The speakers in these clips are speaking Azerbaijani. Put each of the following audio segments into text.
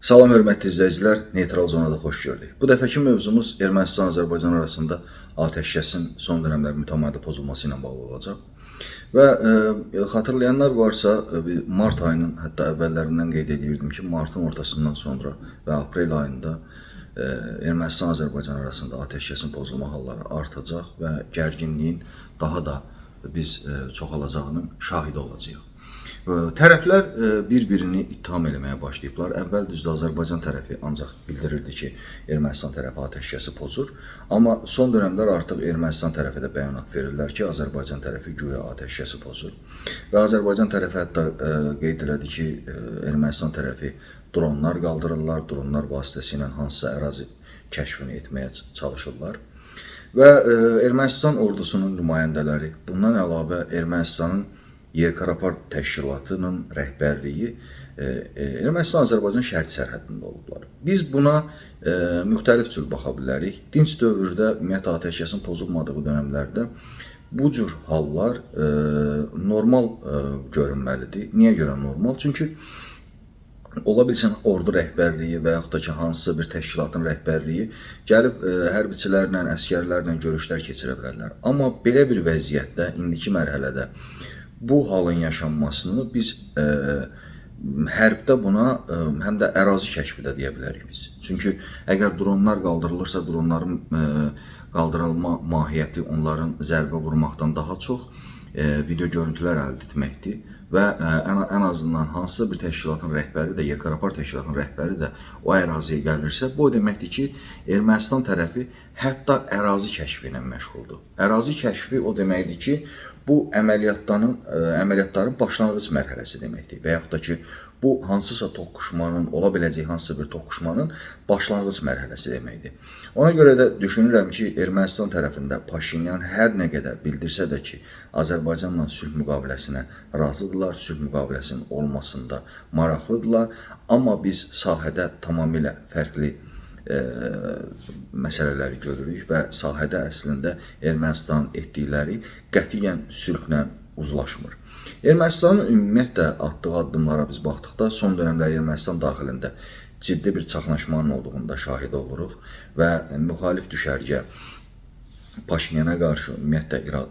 Salam hörmətli izləyicilər, Neytral Zonada xoş gördük. Bu dəfəki mövzumuz Ermənistan-Azərbaycan arasında atəşkəsin son dönəmlər mütəmadi pozulması ilə bağlı olacaq. Və xatırlayanlar varsa, mart ayının hətta əvvəllərindən qeyd edirdim ki, martın ortasından sonra və aprel ayında Ermənistan-Azərbaycan arasında atəşkəsin pozulma halları artacaq və gərginliyin daha da biz çoxalacağının şahidi olacağıq. Tərəflər bir-birini ittiham eləməyə başlayıblar. Əvvəl düzdür Azərbaycan tərəfi ancaq bildirirdi ki, Ermənistan tərəfi atəşkəsi pozur. Amma son dönəmlər artıq Ermənistan tərəfi də bəyanat verirlər ki, Azərbaycan tərəfi güya atəşkəsi pozur. Və Azərbaycan tərəfi hətta qeyd elədi ki, Ermənistan tərəfi dronlar qaldırırlar, dronlar vasitəsilə hansısa ərazi kəşfini etməyə çalışırlar. Və Ermənistan ordusunun nümayəndələri, bundan əlavə Ermənistanın Yer-Karapar təşkilatının rəhbərliyi Ermənistan-Azərbaycan şərti sərhədində olublar. Biz buna müxtəlif cür baxa bilərik. Dinc dövrdə ümumiyyətlə atəşkəsin pozulmadığı dönəmlərdə bu cür hallar normal görünməlidir. Niyə görə normal? Çünki ola bilsin ordu rəhbərliyi və yaxud da ki, hansısa bir təşkilatın rəhbərliyi gəlib hərbiçilərlə, əskərlərlə görüşlər keçirə bilərlər. Amma belə bir vəziyyətdə, indiki mərhələdə bu halın yaşanmasını biz hərbdə buna həm də ərazi kəşfi də deyə bilərik biz. Çünki əgər dronlar qaldırılırsa, dronların qaldırılma mahiyyəti onların zərbə vurmaqdan daha çox video görüntülər əldə etməkdir. Və ən azından hansısa bir təşkilatın rəhbəri də, Yer-Karapar təşkilatının rəhbəri də o əraziyə gəlirsə, bu o deməkdir ki, Ermənistan tərəfi hətta ərazi kəşfi ilə məşğuldur. Ərazi kəşfi o deməkdir ki, bu əməliyyatların başlanğıc mərhələsi deməkdir və yaxud da ki, bu hansısa toqquşmanın, ola biləcək hansısa bir toqquşmanın başlanğıc mərhələsi deməkdir. Ona görə də düşünürəm ki, Ermənistan tərəfində Paşinyan hər nə qədər bildirsə də ki, Azərbaycanla sülh müqaviləsinə razıdırlar, sülh müqaviləsinin olmasında maraqlıdırlar, amma biz sahədə tamamilə fərqli məsələləri görürük və sahədə əslində Ermənistanın etdikləri qətiyyən sülhlə uzlaşmır. Ermənistanın ümumiyyətlə atdığı addımlara biz baxdıqda son dönəmlər Ermənistan daxilində ciddi bir çaxnaşmanın olduğunda şahid oluruq və müxalif düşərgə Paşinyana qarşı ümumiyyətlə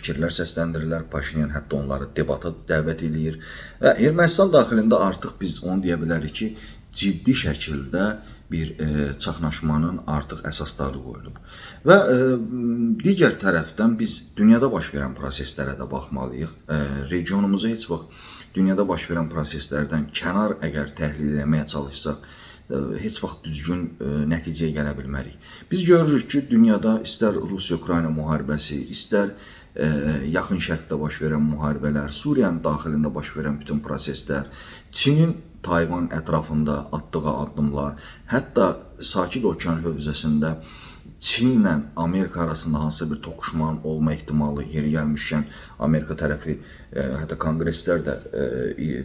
fikirlər səsləndirirlər. Paşinyan hətta onları debata dəvət edir və Ermənistan daxilində artıq biz onu deyə bilərik ki, ciddi şəkildə bir çaxnaşmanın artıq əsasları qoyulub. Və digər tərəfdən biz dünyada baş verən proseslərə də baxmalıyıq. Regionumuzu heç vaxt dünyada baş verən proseslərdən kənar əgər təhlil etməyə çalışsaq, heç vaxt düzgün nəticəyə gələ bilmərik. Biz görürük ki, dünyada istər Rusiya-Ukrayna müharibəsi, istər yaxın şərqdə baş verən müharibələr, Suriyanın daxilində baş verən bütün proseslər, Çinin Tayvan ətrafında atdığı addımlar, hətta Sakit Okean hövzəsində Çinlə Amerika arasında hansısa bir toqquşmanın olma ehtimalı yeri gəlmişkən Amerika tərəfi, hətta konqreslər də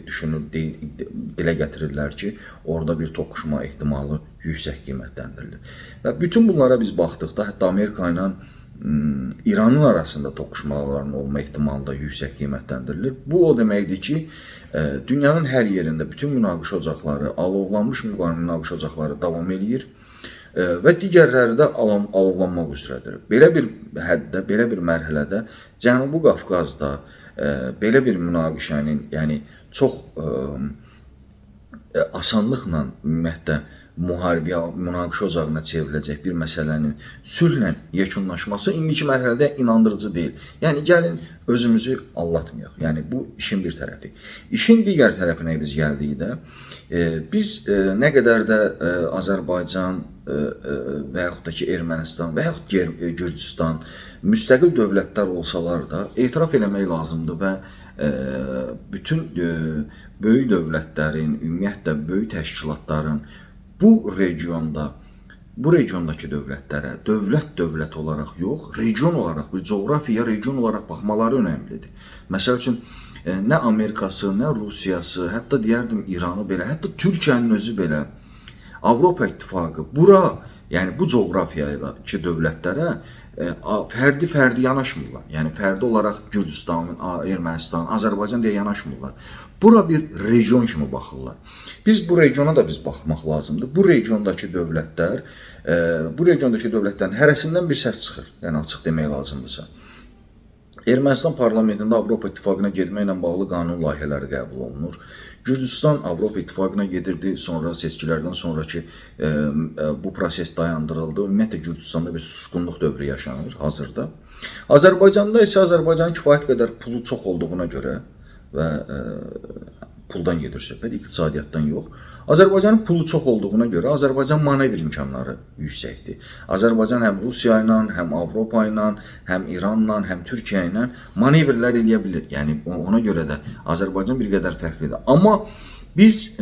düşünür, dilə gətirirlər ki, orada bir toqquşma ehtimalı yüksək qiymətləndirilir. Və bütün bunlara biz baxdıqda, hətta Amerika ilə İranın arasında toqquşmaların olma ehtimalı da yüksək qiymətləndirilir. Bu o deməkdir ki, dünyanın hər yerində bütün münaqişə ocaqları, alovlanmış münaqişə ocaqları davam edir və digərləri də alovlanmaq üzrədir. Belə bir həddə, belə bir mərhələdə Cənubi Qafqazda belə bir münaqişənin, yəni çox asanlıqla ümumiyyətlə müharibəyə, münaqişə ocağına çevriləcək bir məsələnin sülhlə yekunlaşması indiki mərhələdə inandırıcı deyil. Yəni, gəlin özümüzü aldatmayaq. Yəni, bu işin bir tərəfi. İşin digər tərəfinə biz gəldikdə, biz nə qədər də Azərbaycan və yaxud da ki, Ermənistan və yaxud Gürcüstan müstəqil dövlətlər olsalar da etiraf eləmək lazımdır və bütün böyük dövlətlərin, ümumiyyətlə böyük təşkilatların bu regiondakı dövlətlərə dövlət olaraq yox, region olaraq, bir coğrafiya region olaraq baxmaları önəmlidir. Məsəl üçün, nə Amerikası, nə Rusiyası, hətta deyərdim İranı belə, hətta Türkiyənin özü belə, Avropa İttifaqı, yəni bu coğrafiyadakı dövlətlərə fərdi yanaşmırlar. Yəni fərdi olaraq Gürcüstan, Ermənistan, Azərbaycan deyə yanaşmırlar. Bura bir region kimi baxırlar. Biz bu regiona da biz baxmaq lazımdır. Bu regiondakı dövlətlərin hərəsindən bir səs çıxır. Yəni açıq demək lazımdırsa. Ermənistan parlamentində Avropa İttifaqına getməklə bağlı qanun layihələri qəbul olunur. Gürcüstan Avropa İttifaqına gedirdi, sonra seçkilərdən sonraki bu proses dayandırıldı. Ümumiyyətlə Gürcüstanda bir susqunluq dövrü yaşanır hazırda. Azərbaycanda isə Azərbaycanın kifayət qədər pulu çox olduğuna görə və puldan gedir söhbət, iqtisadiyyatdan yox. Azərbaycanın pulu çox olduğuna görə Azərbaycan manevr imkanları yüksəkdir. Azərbaycan həm Rusiya ilə, həm Avropa ilə, həm İranla, həm Türkiyə ilə manevrlər eləyə bilir. Yəni ona görə də Azərbaycan bir qədər fərqlidir. Amma biz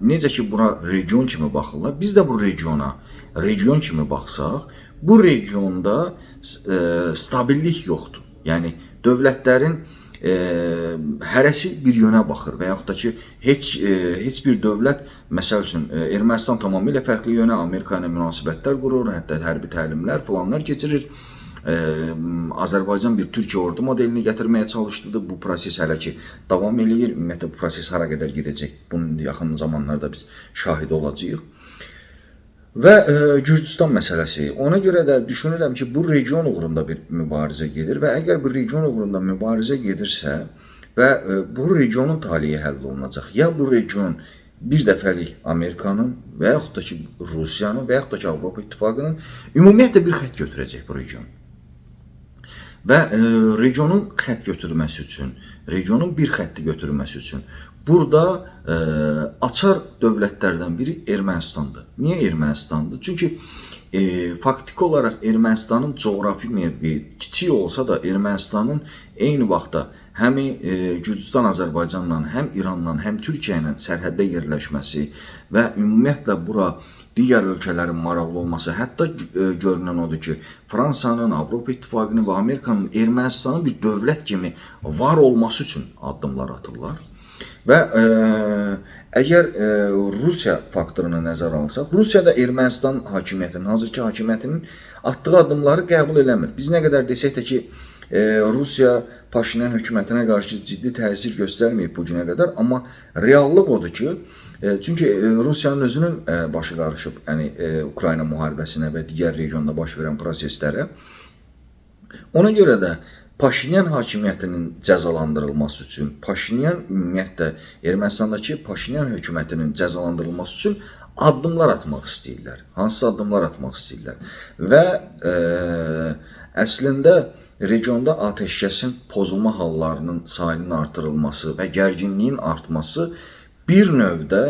necə ki bura region kimi baxırlar, biz də bu region kimi baxsaq, bu regionda stabillik yoxdur. Yəni dövlətlərin hərəsi bir yönə baxır və yaxud da ki heç bir dövlət, məsəl üçün Ermənistan tamamilə fərqli yönə Amerika ilə münasibətlər qurur, hətta hərbi təlimlər falanlar keçirir. Azərbaycan bir Türkiyə ordu modelini gətirməyə çalışdı. Bu proses hələ ki davam eləyir. Ümumiyyətlə bu proses hara qədər gedəcək? Bunun yaxın zamanlarda biz şahidi olacağıq. Və Gürcüstan məsələsi. Ona görə də düşünürəm ki, bu region uğrunda bir mübarizə gedir və əgər bu region uğrunda mübarizə gedirsə və bu regionun taleyi həll olunacaq. Ya bu region bir dəfəlik Amerikanın və yaxud da ki Rusiyanın və yaxud da ki Avropa İttifaqının ümumiyyətlə bir xətt götürəcək bu region. Və regionun xətt götürməsi üçün, regionun bir xətti götürməsi üçün burada açar dövlətlərdən biri Ermənistandır. Niyə Ermənistandır? Çünki faktiki olaraq Ermənistanın coğrafi mövqeyi kiçik olsa da Ermənistanın eyni vaxtda həm Gürcüstan Azərbaycanla, həm İranla, həm Türkiyə ilə sərhəddə yerləşməsi və ümumiyyətlə bura digər ölkələrin maraqlı olması, hətta görünən odur ki, Fransanın, Avropa İttifaqının və Amerikanın Ermənistanın bir dövlət kimi var olması üçün addımlar atırlar. Və əgər Rusiya faktorunu nəzərə alsaq, Rusiya da Ermənistan hakimiyyətinin, hazırki hakimiyyətinin atdığı addımları qəbul eləmir. Biz nə qədər desək də ki, Rusiya Paşinyan hökumətinə qarşı ciddi təsir göstərməyib bu günə qədər, amma reallıq odur ki, çünki Rusiyanın özünün başı qarışıb, yəni Ukrayna müharibəsinə və digər regionda baş verən proseslərə. Ona görə də Paşinyan hakimiyyətinin cəzalandırılması üçün, Paşinyan ümumiyyətlə Ermənistandakı Paşinyan hökumətinin cəzalandırılması üçün addımlar atmaq istəyirlər. Hansı addımlar atmaq istəyirlər? Və əslində regionda atəşkəsin pozulma hallarının sayının artırılması və gərginliyin artması bir növdə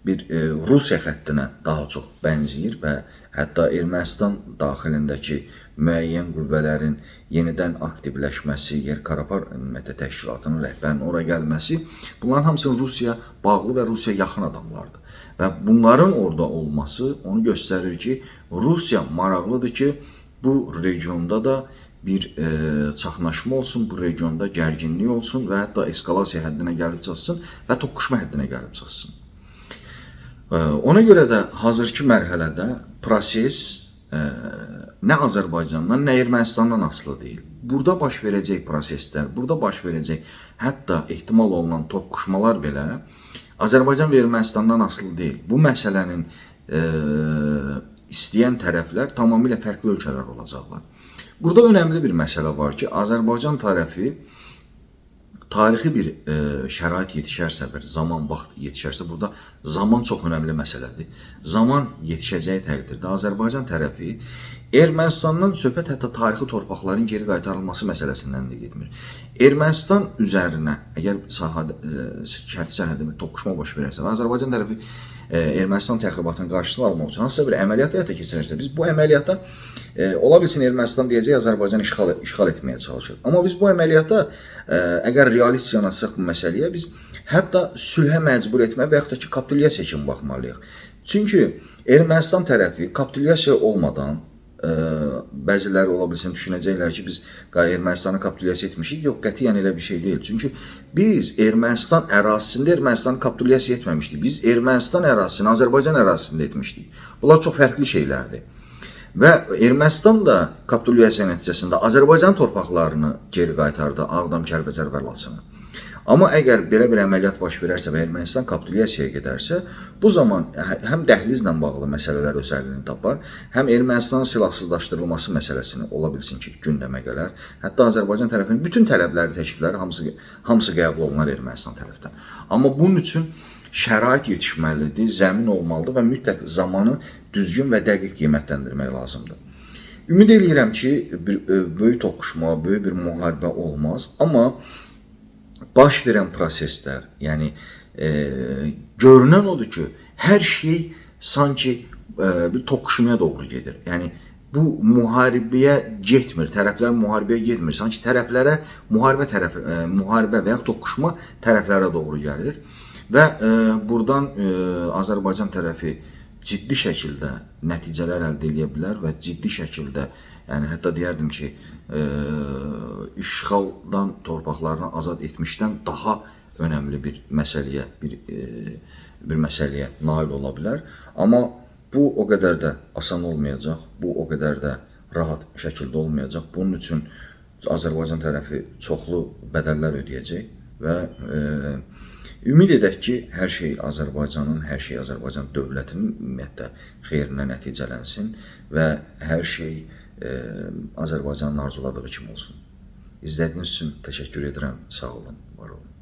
Rusiya xəttinə daha çox bənzəyir və hətta Ermənistan daxilindəki müəyyən qüvvələrin yenidən aktivləşməsi, Yer-Karapar təşkilatının rəhbərinin ora gəlməsi, bunların hamısı Rusiya bağlı və Rusiya yaxın adamlardır. Və bunların orada olması onu göstərir ki, Rusiya maraqlıdır ki, bu regionda da bir çaxnaşma olsun, bu regionda gərginlik olsun və hətta eskalasiya həddinə gəlib çatsın və toqquşma həddinə gəlib çatsın. Ona görə də hazırki mərhələdə proses nə Azərbaycandan, nə Ermənistandan asılı deyil. Burada baş verəcək proseslər, burada baş verəcək hətta ehtimal olunan toqquşmalar belə Azərbaycan və Ermənistandan asılı deyil. Bu məsələnin istəyən tərəflər tamamilə fərqli ölkələr olacaqlar. Burada önəmli bir məsələ var ki, Azərbaycan tərəfi tarixi bir şərait yetişərsə, bir zaman, vaxt yetişərsə, burada zaman çox önəmli məsələdir. Zaman yetişəcəyi təqdirdə Azərbaycan tərəfi Ermənistandan söhbət hətta tarixi torpaqların geri qaytarılması məsələsindən də getmir. Ermənistan üzərinə, əgər şərti sərhəddə bir toqquşma baş verərsə və Azərbaycan tərəfi Ermənistan təxribatının qarşısını almaq üçün hansısa bir əməliyyat həyata keçirərsə, biz bu əməliyyata ola bilsin Ermənistan deyəcək Azərbaycan işğal etməyə çalışır. Amma biz bu əməliyyata əgər realist yanaşsaq bu məsələyə, biz hətta sülhə məcbur etmə və yaxud da ki, kapitulyasiya kimi baxmalıyıq. Çünki Ermənistan tərəfi kapitulyasiya olmadan bəziləri ola bilsin düşünəcəklər ki, biz Ermənistanı kapitulyasiya etmişik. Yox, qətiyyən elə bir şey deyil. Çünki biz Ermənistan ərazisində Ermənistanı kapitulyasiya etməmişdik. Biz Ermənistan ərazisini Azərbaycan ərazisində etmişdik. Bunlar çox fərqli şeylərdir. Və Ermənistan da kapitulyasiya nəticəsində Azərbaycan torpaqlarını geri qaytardı, Ağdam, Kəlbəcər və Laçını. Amma əgər belə bir əməliyyat baş verərsə və Ermənistan kapitulyasiyaya gedərsə, bu zaman həm dəhlizlə bağlı məsələlər öz həllini tapar, həm Ermənistanın silahsızlaşdırılması məsələsini ola bilsin ki, gündəmə gələr. Hətta Azərbaycan tərəfinin bütün tələbləri, təklifləri hamısı qəbul olunar Ermənistan tərəfindən. Amma bunun üçün şərait yetişməlidir, zəmin olmalıdır və mütləq zamanı düzgün və dəqiq qiymətləndirmək lazımdır. Ümid edirəm ki, bir böyük toqquşma, böyük bir müharibə olmaz, amma baş verən proseslər, yəni görünən odur ki, hər şey sanki bir toqquşmaya doğru gedir. Yəni bu müharibəyə getmir, tərəflər müharibəyə getmir. Sanki tərəflərə müharibə və ya toqquşma tərəflərə doğru gəlir və buradan Azərbaycan tərəfi ciddi şəkildə nəticələr əldə edə bilər və ciddi şəkildə, yəni hətta deyərdim ki, işğaldan torpaqlarını azad etmişdən daha önəmli bir məsələyə, bir məsələyə nail ola bilər. Amma bu o qədər də asan olmayacaq, bu o qədər də rahat şəkildə olmayacaq. Bunun üçün Azərbaycan tərəfi çoxlu bədəllər ödəyəcək və ümid edək ki, hər şey Azərbaycanın, hər şey Azərbaycan dövlətinin ümumiyyətlə xeyrinə nəticələnsin və hər şey Azərbaycanın arzuladığı kimi olsun. İzlədiyiniz üçün təşəkkür edirəm. Sağ olun, var olun.